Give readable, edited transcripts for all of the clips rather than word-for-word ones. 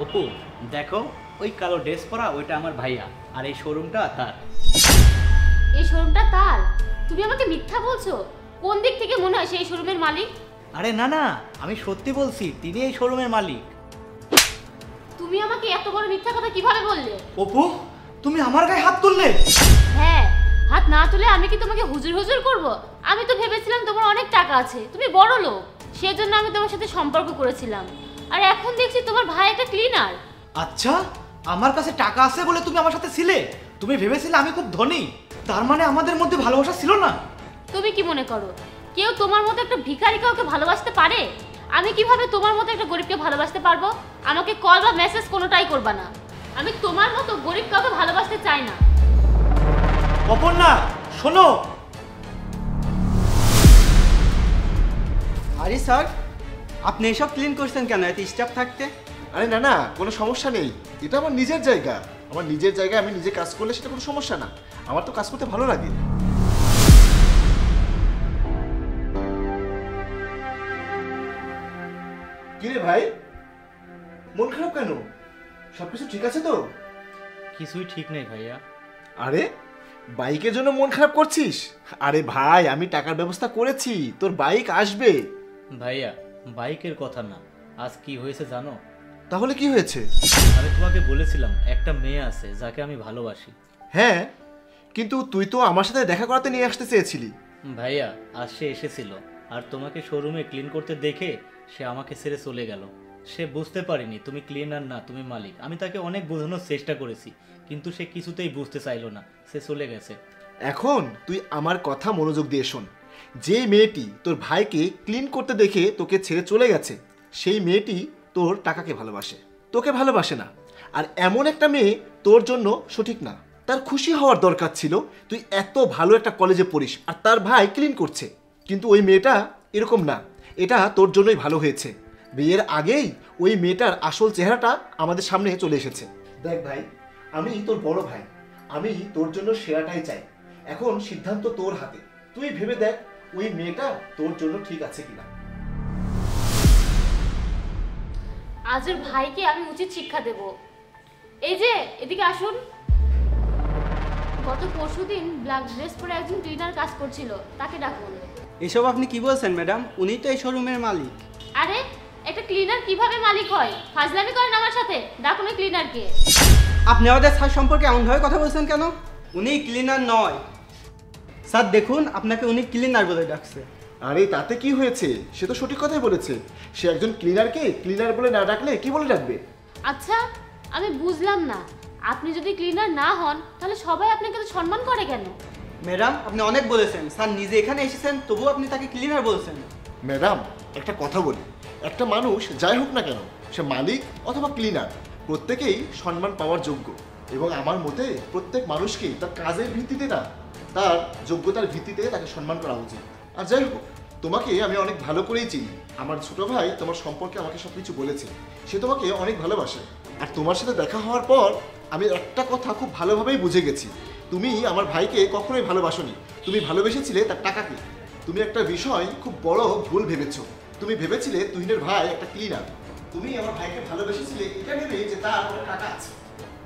অপু দেখো, ওই কালো ড্রেস পরা ওইটা আমার ভাইয়া, আর এই শোরুমটা তার। এই শোরুমটা তার? তুমি আমাকে মিথ্যা বলছো? কোন দিক থেকে মনে হয় সেই শোরুমের মালিক? আরে না না, আমি সত্যি বলছি, তিনি এই শোরুমের মালিক। তুমি আমাকে এত বড় মিথ্যা কথা কিভাবে বললে? অপু, তুমি আমার গায়ে হাত তুললে? হ্যাঁ, হাত না তুলে আমি কি তোমাকে হুজুর হুজুর করব? আমি তো ভেবেছিলাম তোমার অনেক টাকা আছে, তুমি বড় লোক, সেজন্য আমি তোমার সাথে সম্পর্ক করেছিলাম। আর এখন দেখছি তোমার ভাই একটা ক্লিনার। আচ্ছা, আমার কাছে টাকা আছে বলে তুমি আমার সাথে ছিলে? তুমি ভেবেছিলে আমি খুব ধনী? তার মানে আমাদের মধ্যে ভালোবাসা ছিল না? তুমি কি মনে করো কেউ তোমার মতো একটা ভিখারি কাউকে ভালোবাসতে পারে? আমি কিভাবে তোমার মতো একটা গরিবকে ভালোবাসতে পারবো? আমাকে কল বা মেসেজ কোনোটাই করবা না। আমি তোমার মতো গরিব কাউকে ভালোবাসতে চাই না। অপর্ণা শোনো। আরে স্যার, আপনি এসব ক্লিন করছেন কেন এত স্টাফ থাকতে? আরে না না, কোনো সমস্যা নেই, এটা আমার নিজের জায়গা। আমার নিজের জায়গায় আমি নিজে কাজ করলে সেটা কোনো সমস্যা না। আমার তো কাজ করতে ভালো লাগে। কিরে ভাই, মন খারাপ কেন? সবকিছু ঠিক আছে তো? কিছুই ঠিক নেই ভাইয়া। আরে বাইকের জন্য মন খারাপ করছিস? আরে ভাই, আমি টাকার ব্যবস্থা করেছি, তোর বাইক আসবে। ভাইয়া, বাইকের কথা না, আজ কি হয়েছে জানো? তাহলে কি হয়েছে? আমি তোমাকে বলেছিলাম একটা মেয়ে আছে যাকে আমি ভালোবাসি। হ্যাঁ, কিন্তু তুই তো আমার সাথে দেখা করাতে নিয়ে আসতে চেয়েছিলি। ভাইয়া, আজ সে এসেছিল, আর তোমাকে শোরুমে ক্লিন করতে দেখে সে আমাকে ছেড়ে চলে গেল। সে বুঝতে পারেনি তুমি ক্লিনার না, তুমি মালিক। আমি তাকে অনেক বোঝানোর চেষ্টা করেছি, কিন্তু সে কিছুতেই বুঝতে চাইলো না, সে চলে গেছে। এখন তুই আমার কথা মনোযোগ দিয়ে শোন। যে মেয়েটি তোর ভাইকে ক্লিন করতে দেখে তোকে ছেড়ে চলে গেছে, সেই মেয়েটি তোর টাকাকে ভালোবাসে, তোকে ভালোবাসে না। আর এমন একটা মেয়ে তোর জন্য সঠিক না। তার খুশি হওয়ার দরকার ছিল তুই এত ভালো একটা কলেজে পড়িস আর তার ভাই ক্লিন করছে। কিন্তু ওই মেয়েটা এরকম না। এটা তোর জন্যই ভালো হয়েছে। বিয়ের আগেই ওই মেয়েটার আসল চেহারাটা আমাদের সামনে চলে এসেছে। দেখ ভাই, আমি তোর বড় ভাই, আমি তোর জন্য সেরাটাই চাই। এখন সিদ্ধান্ত তোর হাতে। তুই ভেবে দেখ ওই মেয়েটা তোর জন্য ঠিক আছে কিনা। আজের ভাইকে আমি উচিত শিক্ষা দেব। এই যে এদিকে আসুন। গত পরশুদিন ব্ল্যাক ড্রেস পরে একজন ক্লিনার কাজ করছিল, তাকে ডাকুন। এসব আপনি কি বলছেন ম্যাডাম? উনিই তো এই শোরুমের মালিক। আরে একটা ক্লিনার কিভাবে মালিক হয়? ফাজলামি করেন আমার সাথে? ডাকুন ওই ক্লিনারকে। আপনি আমাদের স্যার সম্পর্কে এমনভাবে কথা বলছেন কেন? উনি ক্লিনার নয় স্যার, দেখুন আপনাকে উনি ক্লিনার বলে ডাকছে। আরে তাতে কি হয়েছে? সে তো সঠিক কথাই বলেছে। সে একজন ক্লিনারকে ক্লিনার বলে না ডাকলে কি বলে ডাকবে? আচ্ছা, আমি বুঝলাম না, আপনি যদি ক্লিনার না হন তাহলে সবাই আপনাকে তো সম্মান করে কেন? ম্যাডাম, আপনি অনেক বলেছেন, স্যার নিজে এখানে এসেছেন তবুও আপনি তাকে ক্লিনার বলছেন। ম্যাডাম, একটা কথা বলি, একটা মানুষ যাই হোক না কেন, সে মালিক অথবা ক্লিনার, প্রত্যেকেই সম্মান পাওয়ার যোগ্য। এবং আমার মতে প্রত্যেক মানুষকেই তার কাজের ভিত্তিতে না, তার যোগ্যতার ভিত্তিতে তাকে সম্মান করা উচিত। আর যাই হোক, তোমাকে আমি অনেক ভালো করেই চিনি। আমার ছোট ভাই তোমার সম্পর্কে আমাকে সব কিছু বলেছে। সে তোমাকে অনেক ভালোবাসে। আর তোমার সাথে দেখা হওয়ার পর আমি একটা কথা খুব ভালোভাবেই বুঝে গেছি, তুমি আমার ভাইকে কখনোই ভালোবাসোনি, তুমি ভালোবেসেছিলে তার টাকাকে। তুমি একটা বিষয় খুব বড় ভুল ভেবেছো। তুমি ভেবেছিলে তুহিনের ভাই একটা ক্লিনার। তুমি আমার ভাইকে ভালোবেসেছিলে এটা ভেবে যে তার অনেক টাকা আছে।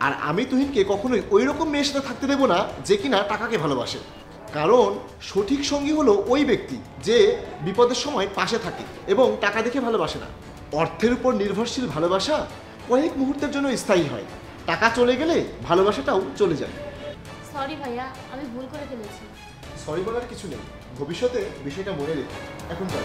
আর আমি তুহিনকে কখনোই ওই রকম মেয়ের সাথে থাকতে দেবো না যে কিনা টাকাকে ভালোবাসে। কারণ সঠিক সঙ্গী হলো ওই ব্যক্তি যে বিপদের সময় পাশে থাকে এবং টাকা দেখে ভালোবাসে না। অর্থের উপর নির্ভরশীল ভালোবাসা কয়েক মুহূর্তের জন্য স্থায়ী হয়, টাকা চলে গেলে ভালোবাসাটাও চলে যায়। সরি ভাইয়া, আমি ভুল করে ফেলেছি। সরি বলার কিছু নেই, ভবিষ্যতে বিষয়টা মনে রেখো। এখন যাও।